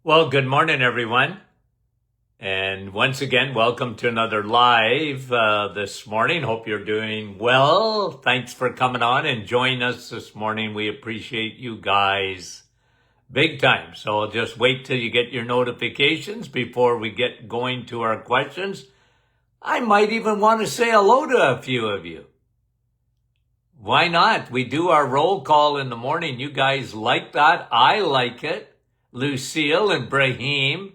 Well, good morning, everyone. And once again, welcome to another live this morning. Hope you're doing well. Thanks for coming on and joining us this morning. We appreciate you guys big time. So I'll just wait till you get your notifications before we get going to our questions. I might even want to say hello to a few of you. Why not? We do our roll call in the morning. You guys like that? I like it. Lucille and Brahim,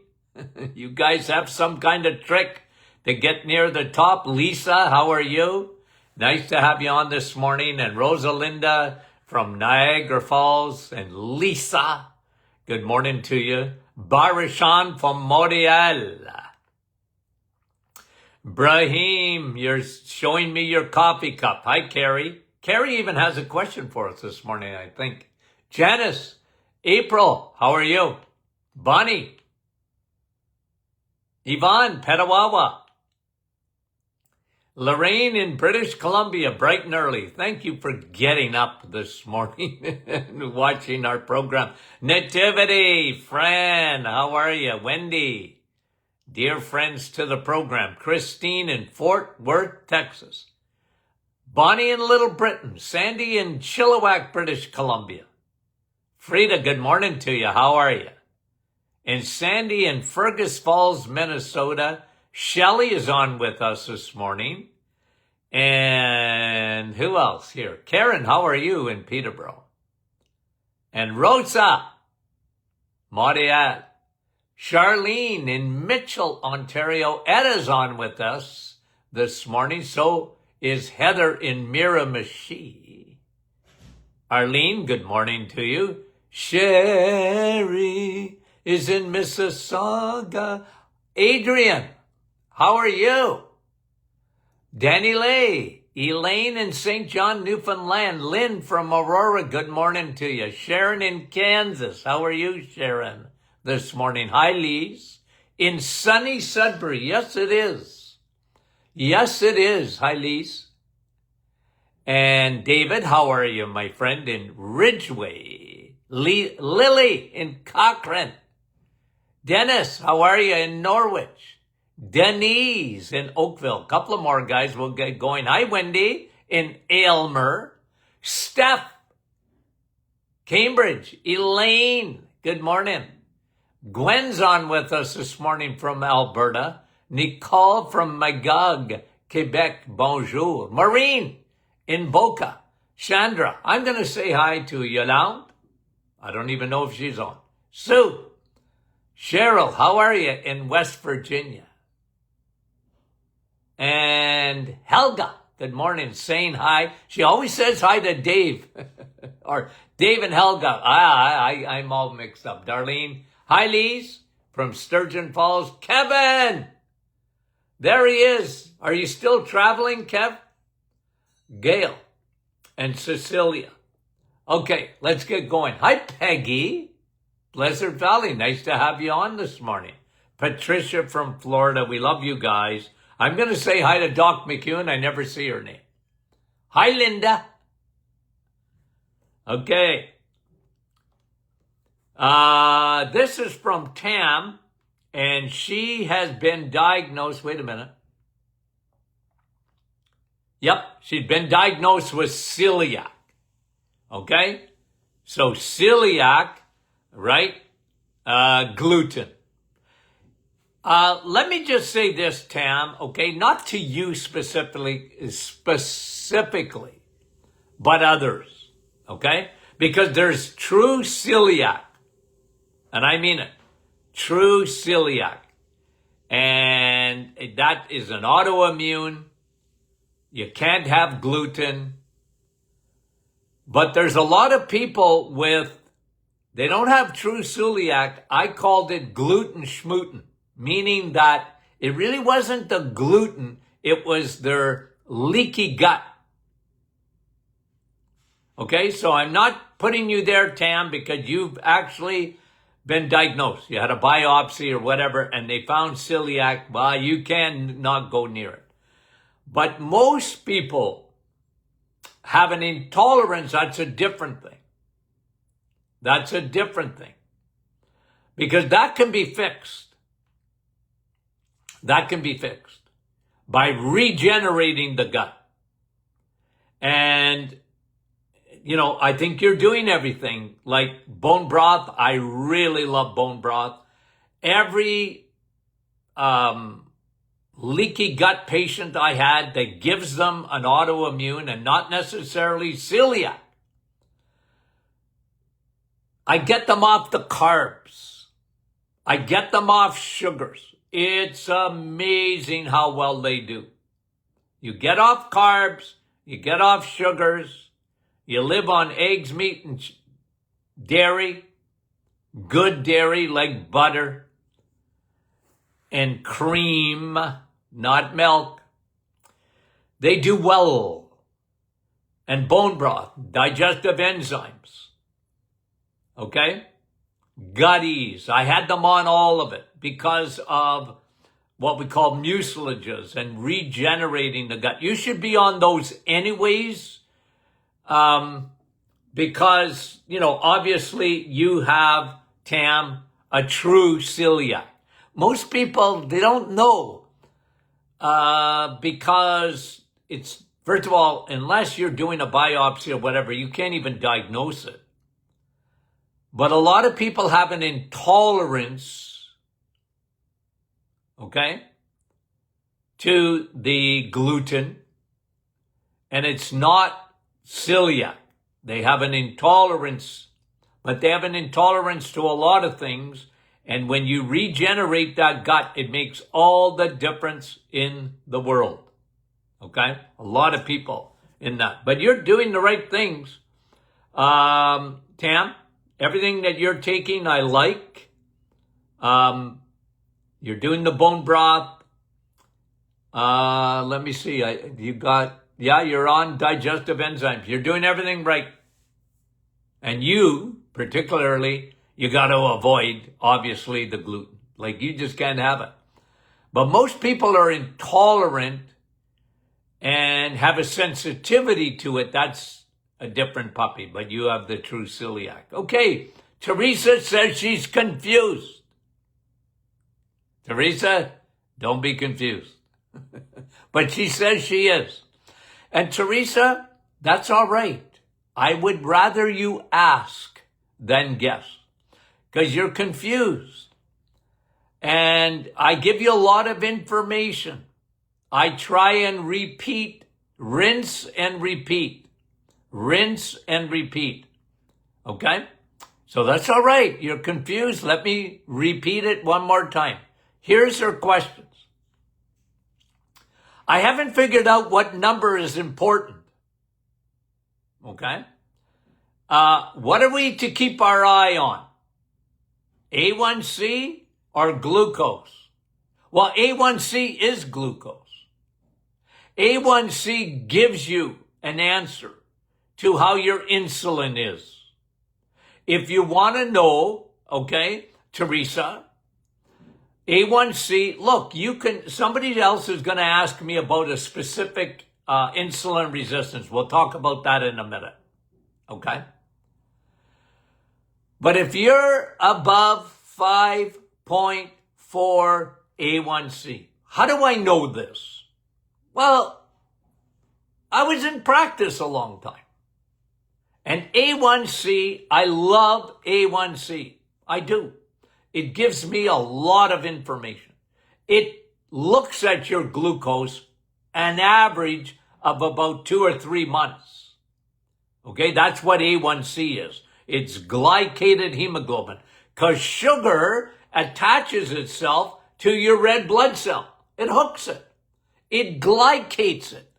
you guys have some kind of trick to get near the top. Lisa, how are you? Nice to have you on this morning. And Rosalinda from Niagara Falls, and Lisa, good morning to you. Barishan from Montreal. Brahim, you're showing me your coffee cup. Hi, Carrie. Carrie even has a question for us this morning, I think. Janice, April, how are you? Bonnie, Yvonne, Petawawa, Lorraine in British Columbia, bright and early. Thank you for getting up this morning and watching our program. Nativity, Fran, how are you? Wendy, dear friends to the program. Christine in Fort Worth, Texas. Bonnie in Little Britain. Sandy in Chilliwack, British Columbia. Frida, good morning to you. How are you? And Sandy in Fergus Falls, Minnesota. Shelley is on with us this morning. And who else here? Karen, how are you in Peterborough? And Rosa, Montreal. Charlene in Mitchell, Ontario. Etta's on with us this morning. So is Heather in Miramichi. Arlene, good morning to you. Sherry is in Mississauga. Adrian, how are you? Danny Lay, Elaine in St. John, Newfoundland. Lynn from Aurora, good morning to you. Sharon in Kansas, how are you, Sharon, this morning? Hi, Lise. In sunny Sudbury, yes, it is. Yes, it is. Hi, Lise. And David, how are you, my friend, in Ridgeway? Lily in Cochrane. Dennis, how are you in Norwich? Denise in Oakville. A couple of more guys will get going. Hi, Wendy in Aylmer. Steph, Cambridge. Elaine, good morning. Gwen's on with us this morning from Alberta. Nicole from Magog, Quebec. Bonjour. Maureen in Boca. Chandra, I'm going to say hi to Yolande. I don't even know if she's on. Sue. Cheryl, how are you in West Virginia? And Helga, good morning, saying hi. She always says hi to Dave. Or Dave and Helga. I'm all mixed up. Darlene, hi, Lise from Sturgeon Falls. Kevin, there he is. Are you still traveling, Kev? Gail and Cecilia. Okay, let's get going. Hi, Peggy. Pleasant Valley, nice to have you on this morning. Patricia from Florida, we love you guys. I'm going to say hi to Doc McEwen. I never see her name. Hi, Linda. Okay. This is from Tam, and she has been diagnosed. Wait a minute. Yep, she's been diagnosed with celiac. Okay? So celiac, right? Gluten. Let me just say this, Tam, okay? Not to you specifically, but others, okay? Because there's true celiac, and I mean it, true celiac. And that is an autoimmune. You can't have gluten. But there's a lot of people they don't have true celiac. I called it gluten schmuten, meaning that it really wasn't the gluten, it was their leaky gut. Okay, so I'm not putting you there, Tam, because you've actually been diagnosed. You had a biopsy or whatever, and they found celiac. Well, you can not go near it. But most people have an intolerance. That's a different thing. because that can be fixed. That can be fixed by regenerating the gut. And, I think you're doing everything. Like bone broth, I really love bone broth. Every leaky gut patient I had that gives them an autoimmune and not necessarily celiac, I get them off the carbs. I get them off sugars. It's amazing how well they do. You get off carbs, you get off sugars, you live on eggs, meat, and dairy, good dairy like butter and cream, not milk. They do well. And bone broth, digestive enzymes. Okay? Gut ease. I had them on all of it because of what we call mucilages and regenerating the gut. You should be on those anyways, because, obviously you have, Tam, a true celiac. Most people, they don't know, because it's, first of all, unless you're doing a biopsy or whatever, you can't even diagnose it. But a lot of people have an intolerance, okay, to the gluten, and it's not celiac. They have an intolerance, but they have an intolerance to a lot of things, and when you regenerate that gut, it makes all the difference in the world, okay? A lot of people in that. But you're doing the right things, Tam. Everything that you're taking, I like. You're doing the bone broth. Let me see. You're on digestive enzymes. You're doing everything right. And you, particularly, you got to avoid, obviously, the gluten. Like, you just can't have it. But most people are intolerant and have a sensitivity to it. That's a different puppy, but you have the true celiac. Okay, Teresa says she's confused. Teresa, don't be confused. But she says she is. And Teresa, that's all right. I would rather you ask than guess, because you're confused. And I give you a lot of information. I try and repeat, rinse and repeat. Rinse and repeat. Okay? So that's all right. You're confused. Let me repeat it one more time. Here's her questions. I haven't figured out what number is important. Okay? What are we to keep our eye on? A1C or glucose? Well, A1C is glucose. A1C gives you an answer to how your insulin is. If you want to know, okay, Teresa, A1C, look, somebody else is going to ask me about a specific insulin resistance. We'll talk about that in a minute, okay? But if you're above 5.4 A1C, how do I know this? Well, I was in practice a long time. And A1C, I love A1C. I do. It gives me a lot of information. It looks at your glucose an average of about 2 or 3 months. Okay, that's what A1C is. It's glycated hemoglobin, because sugar attaches itself to your red blood cell. It hooks it. It glycates it.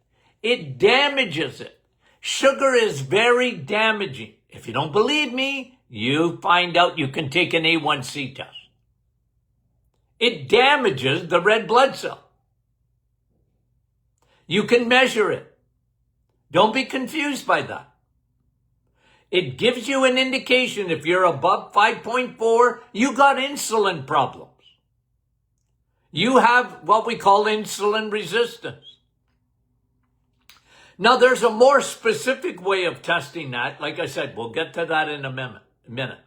It damages it. Sugar is very damaging. If you don't believe me, you find out. You can take an A1C test. It damages the red blood cell. You can measure it. Don't be confused by that. It gives you an indication. If you're above 5.4, you got insulin problems. You have what we call insulin resistance. Now, there's a more specific way of testing that. Like I said, we'll get to that in a minute.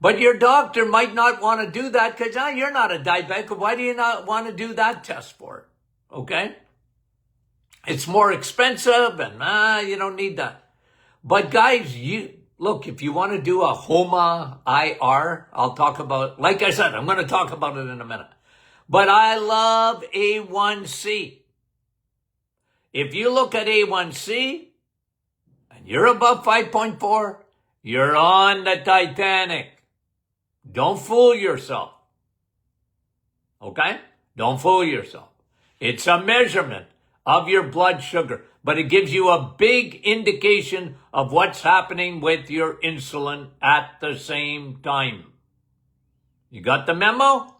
But your doctor might not want to do that because you're not a diabetic. Why do you not want to do that test for it? Okay? It's more expensive and you don't need that. But guys, look, if you want to do a HOMA IR, I'll talk about, like I said, I'm going to talk about it in a minute. But I love A1C. If you look at A1C and you're above 5.4, you're on the Titanic. Don't fool yourself. Okay? Don't fool yourself. It's a measurement of your blood sugar, but it gives you a big indication of what's happening with your insulin at the same time. You got the memo?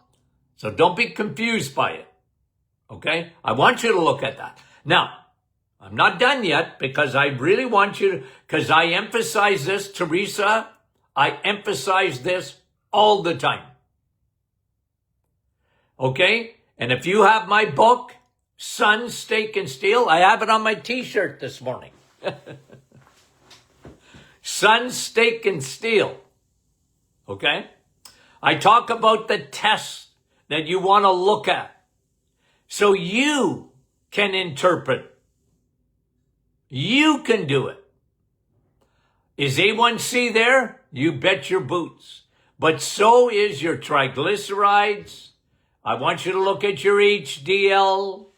So don't be confused by it. Okay? I want you to look at that. Now, I'm not done yet because I really want you to, because I emphasize this, Teresa, I emphasize this all the time. Okay? And if you have my book, Sun, Steak, and Steel, I have it on my t-shirt this morning. Sun, Steak, and Steel. Okay? I talk about the tests that you want to look at so you can interpret. You can do it. Is A1C there? You bet your boots. But so is your triglycerides. I want you to look at your HDL.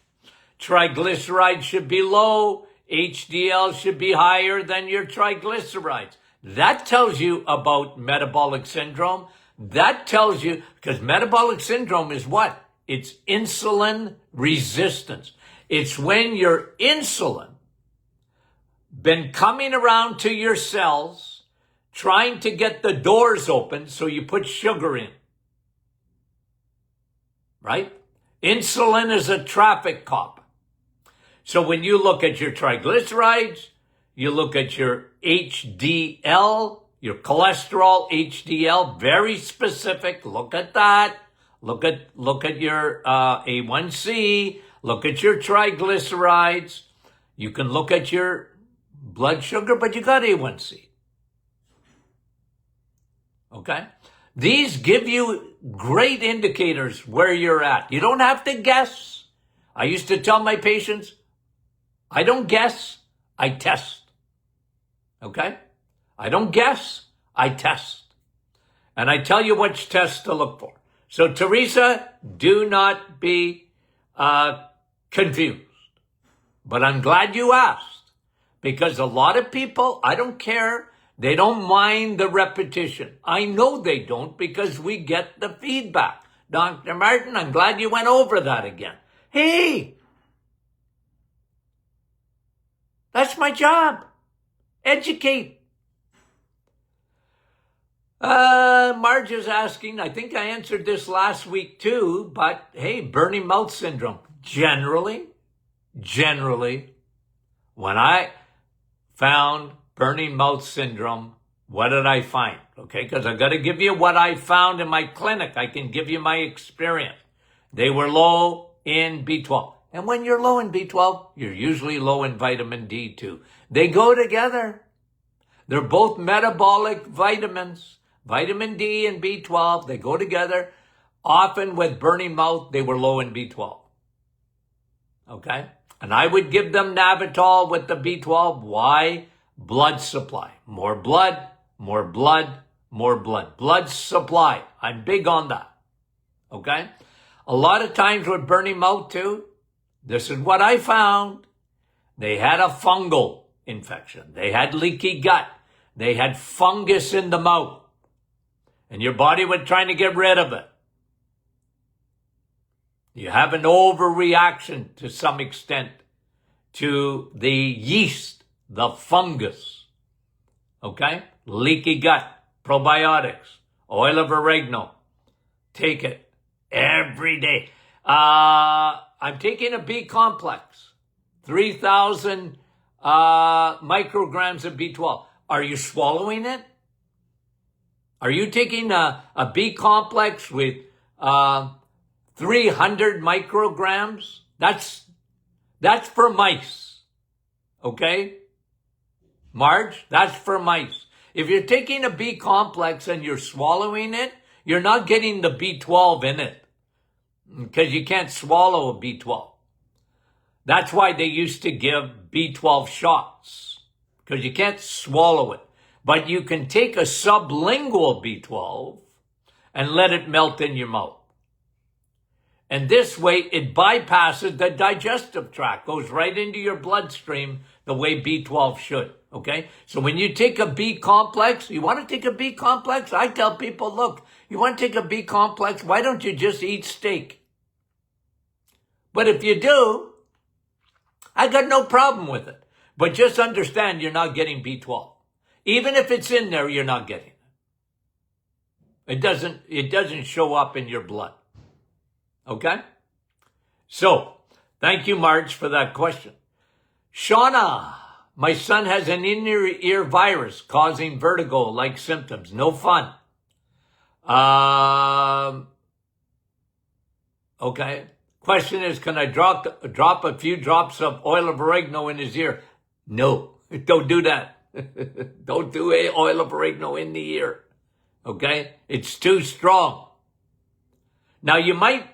Triglycerides should be low. HDL should be higher than your triglycerides. That tells you about metabolic syndrome. That tells you, because metabolic syndrome is what? It's insulin resistance. It's when your insulin been coming around to your cells, trying to get the doors open so you put sugar in. Right? Insulin is a traffic cop. So when you look at your triglycerides, you look at your HDL, your cholesterol, HDL, very specific. Look at that. Look at your A1C. Look at your triglycerides. You can look at your blood sugar, but you got A1C. Okay? These give you great indicators where you're at. You don't have to guess. I used to tell my patients, I don't guess, I test. Okay? I don't guess, I test. And I tell you which tests to look for. So Teresa, do not be confused. But I'm glad you asked, because a lot of people, I don't care, they don't mind the repetition. I know they don't, because we get the feedback. Dr. Martin, I'm glad you went over that again. Hey, that's my job. Educate. Marge is asking, I think I answered this last week too, but hey, burning mouth syndrome. Generally, when I found burning mouth syndrome, what did I find? Okay, because I got to give you what I found in my clinic. I can give you my experience. They were low in B12. And when you're low in B12, you're usually low in vitamin D too. They go together. They're both metabolic vitamins. Vitamin D and B12, they go together. Often with burning mouth, they were low in B12. Okay? And I would give them Navitol with the B12. Why? Blood supply. More blood, more blood, more blood. Blood supply. I'm big on that. Okay? A lot of times with burning mouth too, this is what I found. They had a fungal infection. They had leaky gut. They had fungus in the mouth. And your body was trying to get rid of it. You have an overreaction to some extent to the yeast, the fungus. Okay? Leaky gut, probiotics, oil of oregano. Take it every day. I'm taking a B complex, 3,000 micrograms of B12. Are you swallowing it? Are you taking a B complex with 300 micrograms? That's for mice. Okay? Marge, that's for mice. If you're taking a B complex and you're swallowing it, you're not getting the B12 in it because you can't swallow a B12. That's why they used to give B12 shots because you can't swallow it. But you can take a sublingual B12 and let it melt in your mouth. And this way, it bypasses the digestive tract, goes right into your bloodstream the way B12 should, okay? So when you take a B complex, you want to take a B complex? I tell people, look, you want to take a B complex, why don't you just eat steak? But if you do, I got no problem with it. But just understand you're not getting B12. Even if it's in there, you're not getting it. It doesn't show up in your blood. Okay? So, thank you, Marge, for that question. Shauna, my son has an inner ear virus causing vertigo-like symptoms. No fun. Okay. Question is, can I drop a few drops of oil of oregano in his ear? No, don't do that. Don't do oil of oregano in the ear. Okay? It's too strong. Now, you might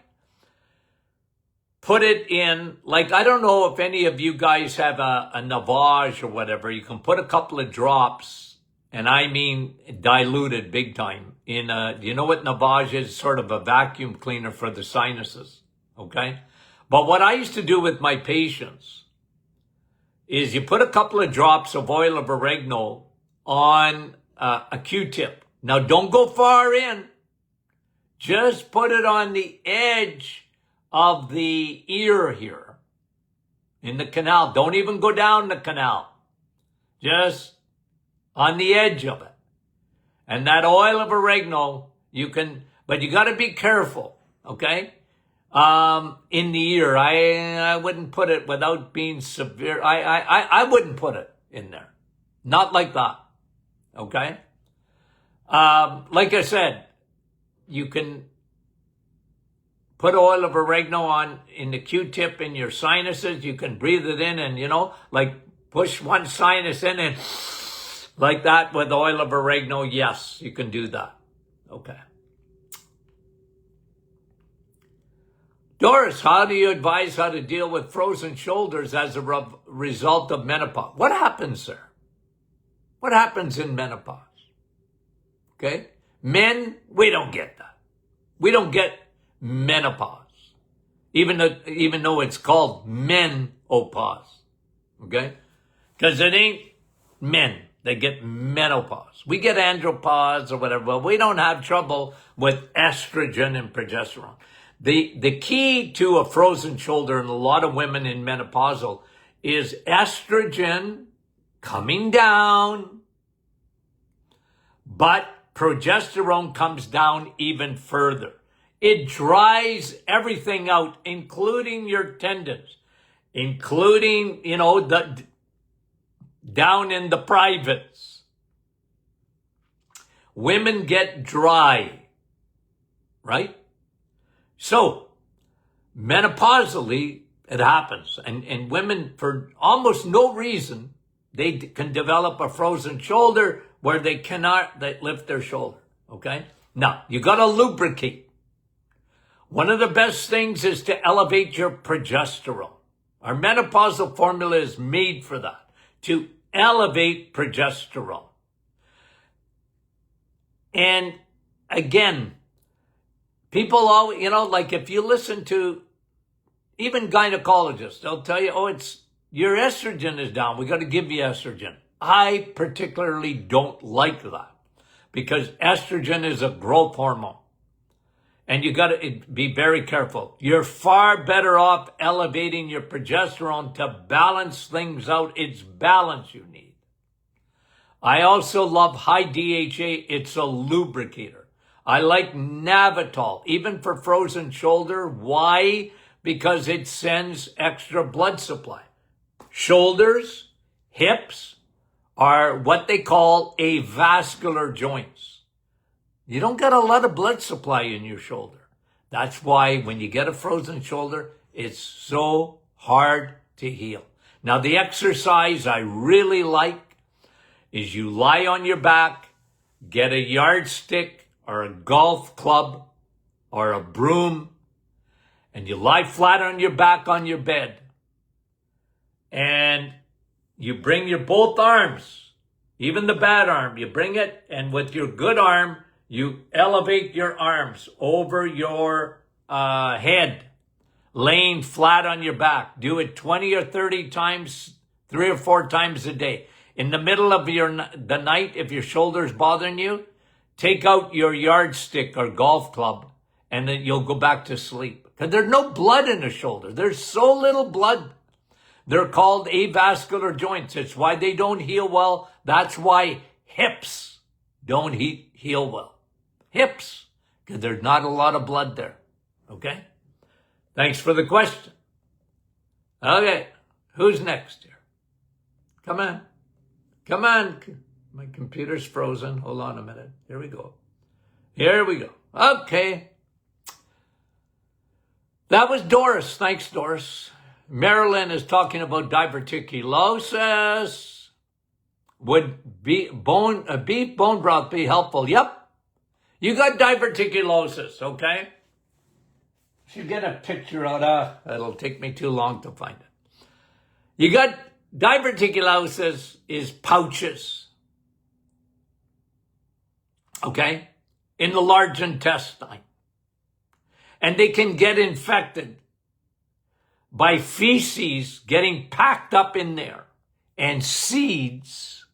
put it in, like, I don't know if any of you guys have a Navage or whatever. You can put a couple of drops, and I mean diluted big time, in do you know what Navage is? Sort of a vacuum cleaner for the sinuses, okay? But what I used to do with my patients is you put a couple of drops of oil of oregano on a Q-tip. Now, don't go far in. Just put it on the edge of the ear here, in the canal. Don't even go down the canal. Just on the edge of it. And that oil of oregano, but you got to be careful, okay? In the ear, I wouldn't put it without being severe. I wouldn't put it in there. Not like that, okay? Like I said, you can put oil of oregano in the Q-tip in your sinuses. You can breathe it in and, like push one sinus in and like that with oil of oregano. Yes, you can do that. Okay. Doris, how do you advise how to deal with frozen shoulders as a result of menopause? What happens there? What happens in menopause? Okay? Men, we don't get that. We don't get menopause. Even though it's called menopause. Okay? Because it ain't men. They get menopause. We get andropause or whatever, but we don't have trouble with estrogen and progesterone. The key to a frozen shoulder in a lot of women in menopausal is estrogen coming down, but progesterone comes down even further. It dries everything out, including your tendons, including, down in the privates. Women get dry, right? So, menopausally, it happens. And women, for almost no reason, they can develop a frozen shoulder where they lift their shoulder, okay? Now, you got to lubricate. One of the best things is to elevate your progesterone. Our menopausal formula is made for that, to elevate progesterone. And again, people always, like if you listen to even gynecologists, they'll tell you, your estrogen is down. We got to give you estrogen. I particularly don't like that because estrogen is a growth hormone. And you got to be very careful. You're far better off elevating your progesterone to balance things out. It's balance you need. I also love high DHA. It's a lubricator. I like Navitol, even for frozen shoulder. Why? Because it sends extra blood supply. Shoulders, hips are what they call avascular joints. You don't get a lot of blood supply in your shoulder. That's why when you get a frozen shoulder, it's so hard to heal. Now, the exercise I really like is you lie on your back, get a yardstick or a golf club or a broom, and you lie flat on your back on your bed. And you bring your both arms, even the bad arm, you bring it, and with your good arm, you elevate your arms over your head, laying flat on your back. Do it 20 or 30 times, 3 or 4 times a day. In the middle of the night, if your shoulder's bothering you, take out your yardstick or golf club, and then you'll go back to sleep. Because there's no blood in the shoulder. There's so little blood. They're called avascular joints. It's why they don't heal well. That's why hips don't heal well. Hips, because there's not a lot of blood there. Okay? Thanks for the question. Okay, who's next here? Come on. Come on. My computer's frozen. Hold on a minute. Here we go. Here we go. Okay. That was Doris. Thanks, Doris. Marilyn is talking about diverticulosis. Would beef bone broth be helpful? Yep. You got diverticulosis, okay? Should get a picture out of, it'll take me too long to find it. You got diverticulosis is pouches, okay, in the large intestine. And they can get infected by feces getting packed up in there, and seeds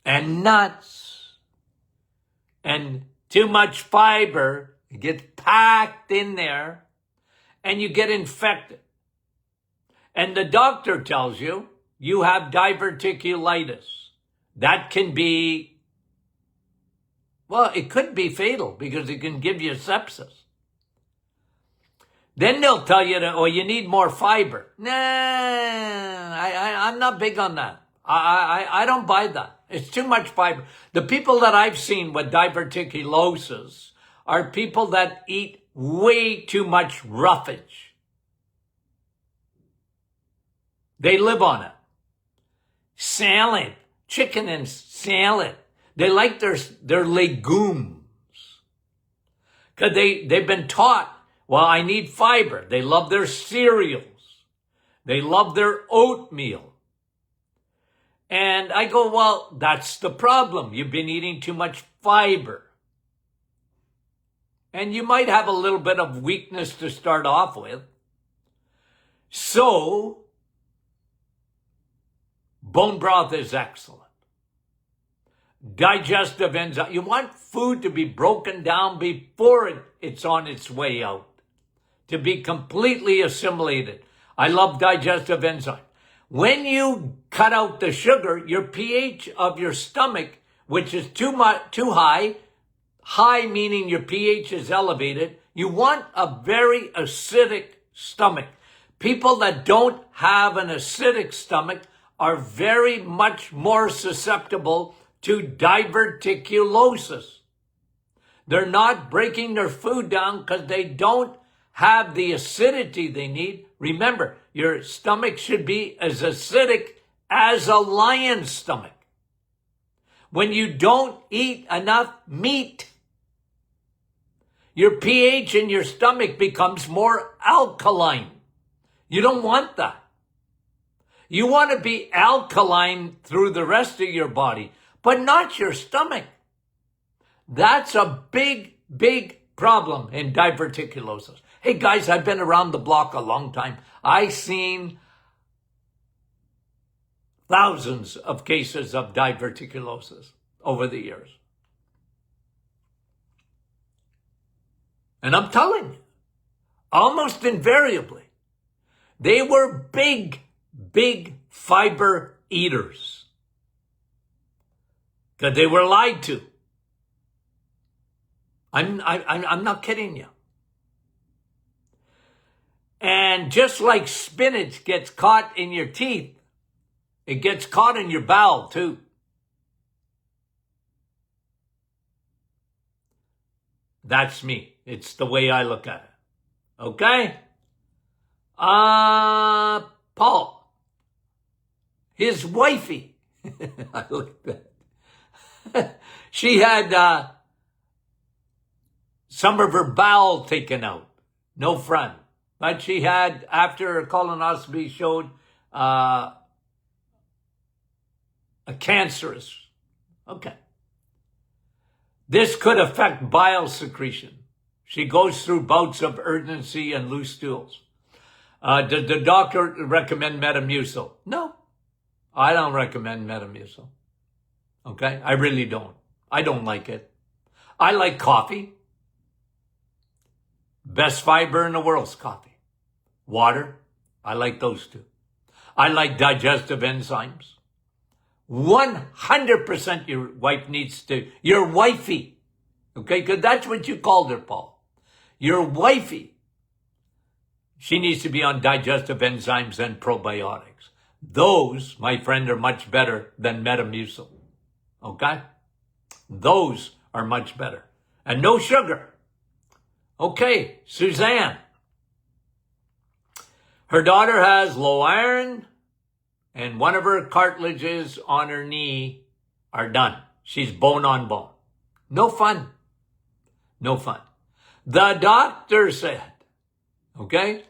and nuts and too much fiber gets packed in there, and you get infected. And the doctor tells you you have diverticulitis. That can be, well, it could be fatal because it can give you sepsis. Then they'll tell you that, oh, you need more fiber. Nah, I'm not big on that. I don't buy that. It's too much fiber. The people that I've seen with diverticulosis are people that eat way too much roughage. They live on it. Salad, chicken and salad. They like their legumes. Because they've been taught, well, I need fiber. They love their cereals. They love their oatmeal. And I go, well, that's the problem. You've been eating too much fiber. And you might have a little bit of weakness to start off with. So, bone broth is excellent. Digestive enzyme. You want food to be broken down before it's on its way out, to be completely assimilated. I love digestive enzyme. When you cut out the sugar, your pH of your stomach, which is too high meaning your pH is elevated, you want a very acidic stomach. People that don't have an acidic stomach are very much more susceptible to diverticulosis. They're not breaking their food down because they don't have the acidity they need. Remember, your stomach should be as acidic as a lion's stomach. When you don't eat enough meat, your pH in your stomach becomes more alkaline. You don't want that. You want to be alkaline through the rest of your body, but not your stomach. That's a big, big problem in diverticulosis. Hey guys, I've been around the block a long time. I've seen thousands of cases of diverticulosis over the years. And I'm telling you, almost invariably, they were big, big fiber eaters. Because they were lied to. I'm not kidding you. And just like spinach gets caught in your teeth, it gets caught in your bowel too. That's me. It's the way I look at it. Okay? Paul, his wifey I like that. She had some of her bowel taken out. No front. But she had, after her colonoscopy, showed a cancerous. Okay. This could affect bile secretion. She goes through bouts of urgency and loose stools. Did the doctor recommend Metamucil? No, I don't recommend Metamucil. Okay, I really don't. I don't like it. I like coffee. Best fiber in the world's coffee. Water, I like those two. I like digestive enzymes. 100% your wife needs to, your wifey, okay, because that's what you called her, Paul. Your wifey, she needs to be on digestive enzymes and probiotics. Those, my friend, are much better than Metamucil, okay? Those are much better. And no sugar. Okay, Suzanne. Her daughter has low iron, and one of her cartilages on her knee are done. She's bone on bone. No fun. No fun. The doctor said, okay,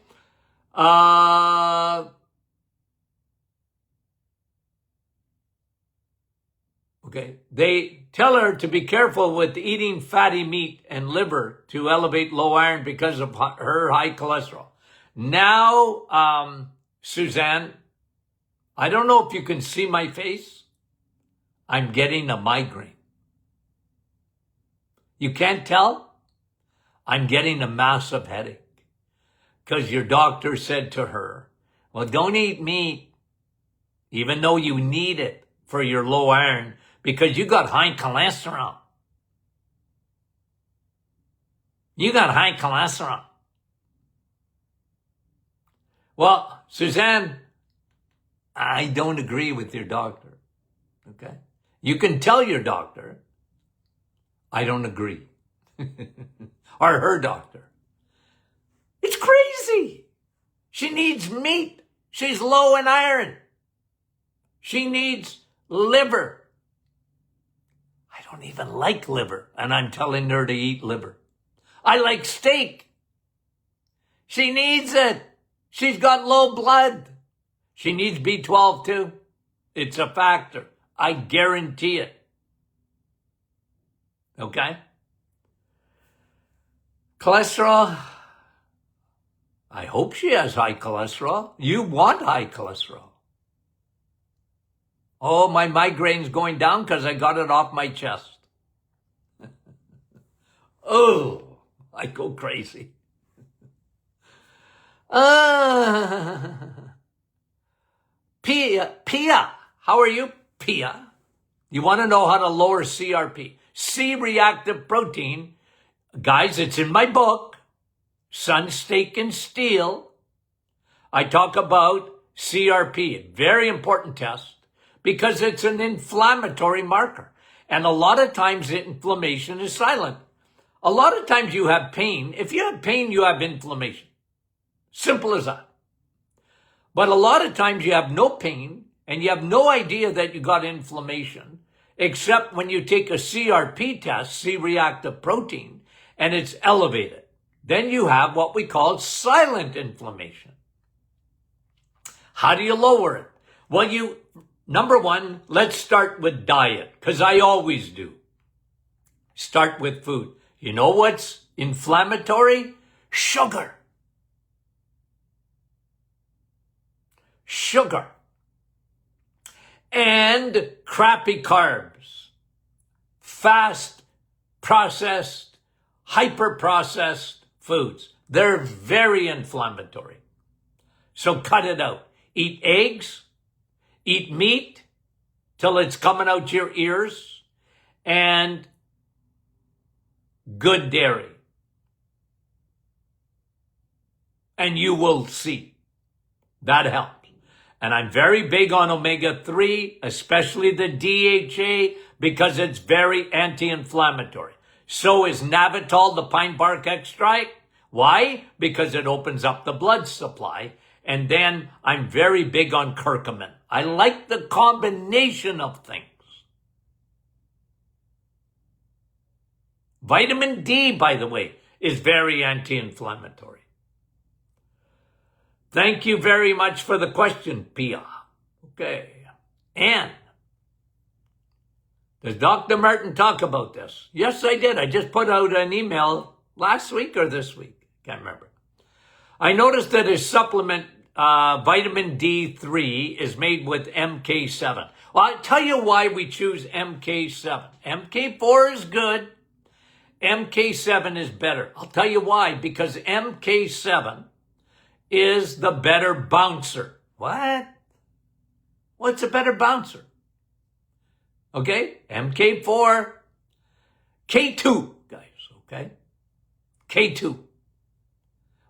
they tell her to be careful with eating fatty meat and liver to elevate low iron because of her high cholesterol. Now, Suzanne, I don't know if you can see my face. I'm getting a migraine. You can't tell? I'm getting a massive headache because your doctor said to her, well, don't eat meat, even though you need it for your low iron because you got high cholesterol. You got high cholesterol. Well, Suzanne, I don't agree with your doctor, okay? You can tell your doctor, I don't agree. Or her doctor. It's crazy. She needs meat. She's low in iron. She needs liver. I don't even like liver, and I'm telling her to eat liver. I like steak. She needs it. She's got low blood. She needs B12 too. It's a factor. I guarantee it. Okay? Cholesterol. I hope she has high cholesterol. You want high cholesterol. Oh, my migraine's going down because I got it off my chest. Oh, I go crazy. Pia, how are you, Pia? You want to know how to lower CRP? C-reactive protein. Guys, it's in my book, Sun, Steak, and Steel. I talk about CRP, very important test, because it's an inflammatory marker. And a lot of times the inflammation is silent. A lot of times you have pain. If you have pain, you have inflammation. Simple as that. But a lot of times you have no pain and you have no idea that you got inflammation, except when you take a CRP test, C-reactive protein, and it's elevated. Then you have what we call silent inflammation. How do you lower it? Well, number one, let's start with diet, because I always do. Start with food. You know what's inflammatory? Sugar. Sugar. And crappy carbs. Fast, processed, hyper-processed foods. They're very inflammatory. So cut it out. Eat eggs. Eat meat till it's coming out your ears. And good dairy. And you will see. That helps. And I'm very big on omega-3, especially the DHA, because it's very anti-inflammatory. So is Navitol, the pine bark extract. Why? Because it opens up the blood supply. And then I'm very big on curcumin. I like the combination of things. Vitamin D, by the way, is very anti-inflammatory. Thank you very much for the question, Pia. Okay. And does Dr. Martin talk about this? Yes, I did. I just put out an email last week or this week. Can't remember. I noticed that his supplement, vitamin D3, is made with MK7. Well, I'll tell you why we choose MK7. MK4 is good. MK7 is better. I'll tell you why. Because MK7 is the better bouncer. What? What's a better bouncer? Okay? MK4, K2, guys, okay? K2.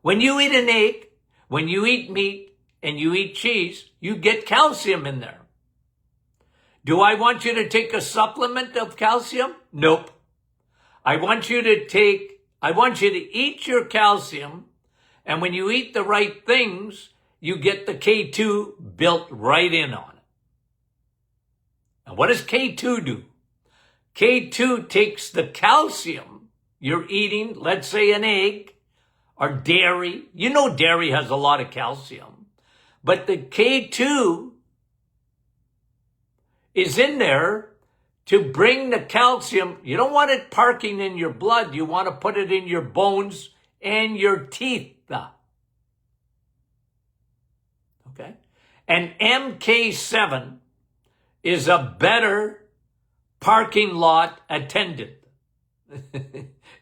When you eat an egg, when you eat meat, and you eat cheese, you get calcium in there. Do I want you to take a supplement of calcium? Nope. I want you to eat your calcium, and when you eat the right things, you get the K2 built right in on it. And what does K2 do? K2 takes the calcium you're eating, let's say an egg or dairy. You know dairy has a lot of calcium. But the K2 is in there to bring the calcium. You don't want it parking in your blood. You want to put it in your bones and your teeth. Okay? And MK7 is a better parking lot attendant.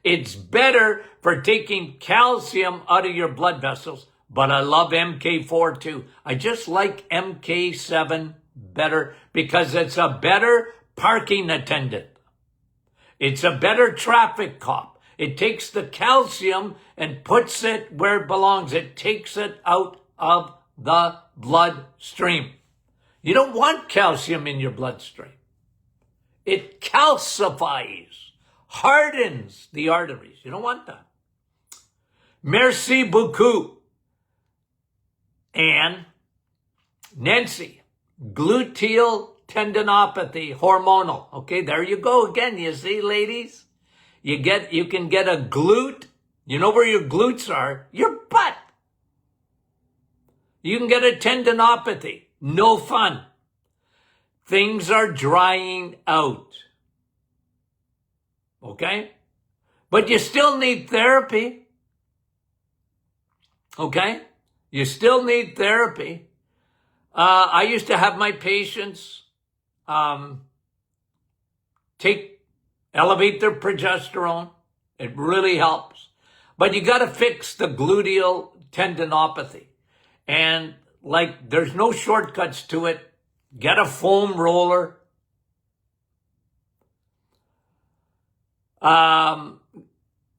It's better for taking calcium out of your blood vessels, but I love MK4 too. I just like MK7 better because it's a better parking attendant. It's a better traffic cop. It takes the calcium and puts it where it belongs. It takes it out of the bloodstream. You don't want calcium in your bloodstream. It calcifies, hardens the arteries. You don't want that. Merci beaucoup. And Nancy, gluteal tendinopathy, hormonal. Okay, there you go again. You see, ladies? You can get a glute. You know where your glutes are? Your butt. You can get a tendinopathy. No fun. Things are drying out. Okay? But you still need therapy. Okay? You still need therapy. I used to have my patients elevate their progesterone. It really helps. But you got to fix the gluteal tendinopathy. And there's no shortcuts to it. Get a foam roller.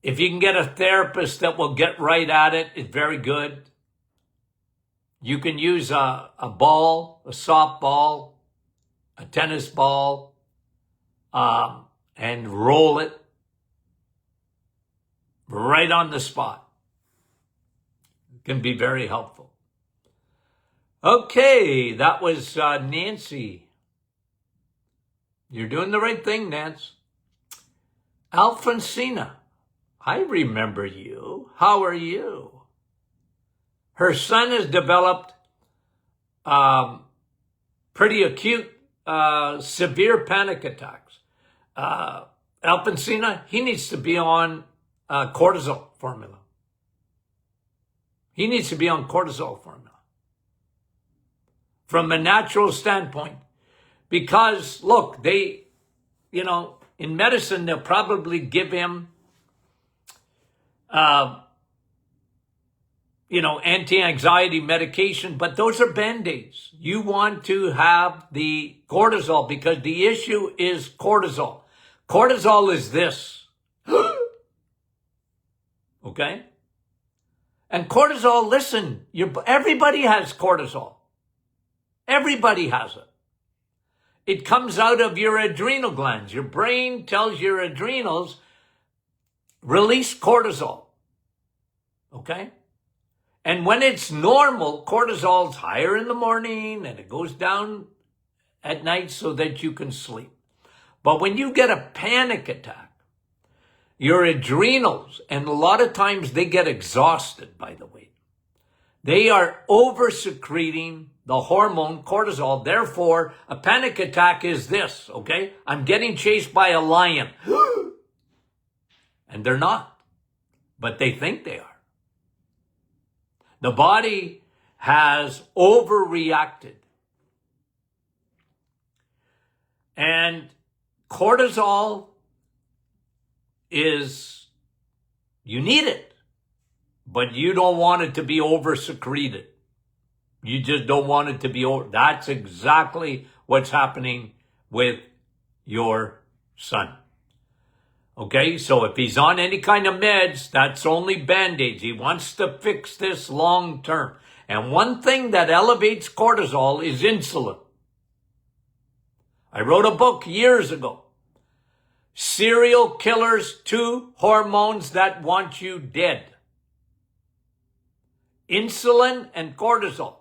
If you can get a therapist that will get right at it, it's very good. You can use a ball, a softball, a tennis ball, and roll it right on the spot. It can be very helpful. Okay, that was Nancy. You're doing the right thing, Nance. Alfonsina, I remember you. How are you? Her son has developed pretty acute, severe panic attacks. Alfonsina, he needs to be on cortisol formula. He needs to be on cortisol formula. From a natural standpoint. Because, look, in medicine, they'll probably give him, anti-anxiety medication, but those are Band-Aids. You want to have the cortisol because the issue is cortisol. Cortisol is this. Okay? And cortisol, listen, everybody has cortisol. Everybody has it. It comes out of your adrenal glands. Your brain tells your adrenals, release cortisol. Okay? And when it's normal, cortisol's higher in the morning and it goes down at night so that you can sleep. But when you get a panic attack, your adrenals, and a lot of times they get exhausted, by the way. They are over-secreting the hormone cortisol. Therefore, a panic attack is this, okay? I'm getting chased by a lion. And they're not, but they think they are. The body has overreacted. And cortisol is, you need it, but you don't want it to be over-secreted. You just don't want it to be over. That's exactly what's happening with your son. Okay, so if he's on any kind of meds, that's only Band-Aids. He wants to fix this long term. And one thing that elevates cortisol is insulin. I wrote a book years ago. Serial Killers, 2 hormones that want you dead. Insulin and cortisol.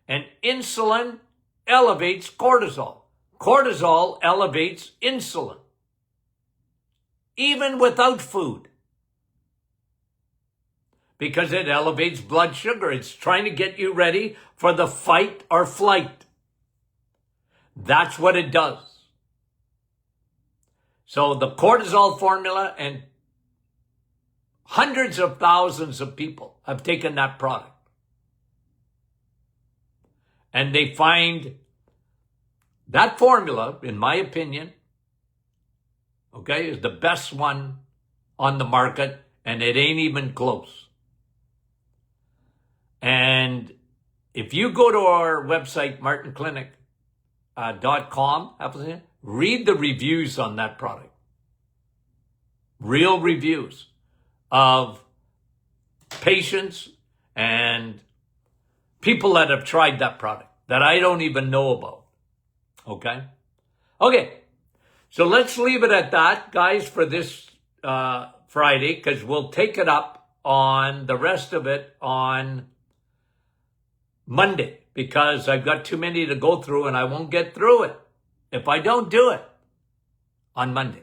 And insulin elevates cortisol. Cortisol elevates insulin. Even without food. Because it elevates blood sugar. It's trying to get you ready for the fight or flight. That's what it does. So the cortisol formula, and hundreds of thousands of people have taken that product. And they find that formula, in my opinion, okay, is the best one on the market, and it ain't even close. And if you go to our website, martinclinic.com, read the reviews on that product. Real reviews of patients and people that have tried that product that I don't even know about. Okay? Okay. So let's leave it at that, guys, for this Friday, because we'll take it up on the rest of it on Monday, because I've got too many to go through and I won't get through it if I don't do it on Monday.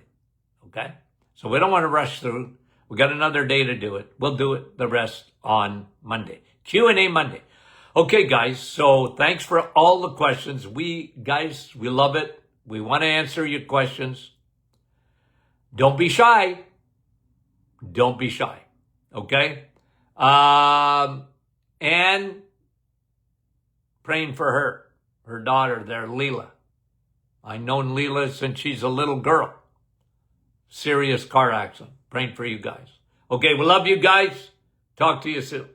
Okay? So we don't want to rush through. We got another day to do it. We'll do it the rest on Monday. Q&A Monday. Okay, guys. So thanks for all the questions. We love it. We want to answer your questions. Don't be shy. Don't be shy. Okay? And praying for her daughter there, Leela. I've known Leela since she's a little girl. Serious car accident. Praying for you guys. Okay, we love you guys. Talk to you soon.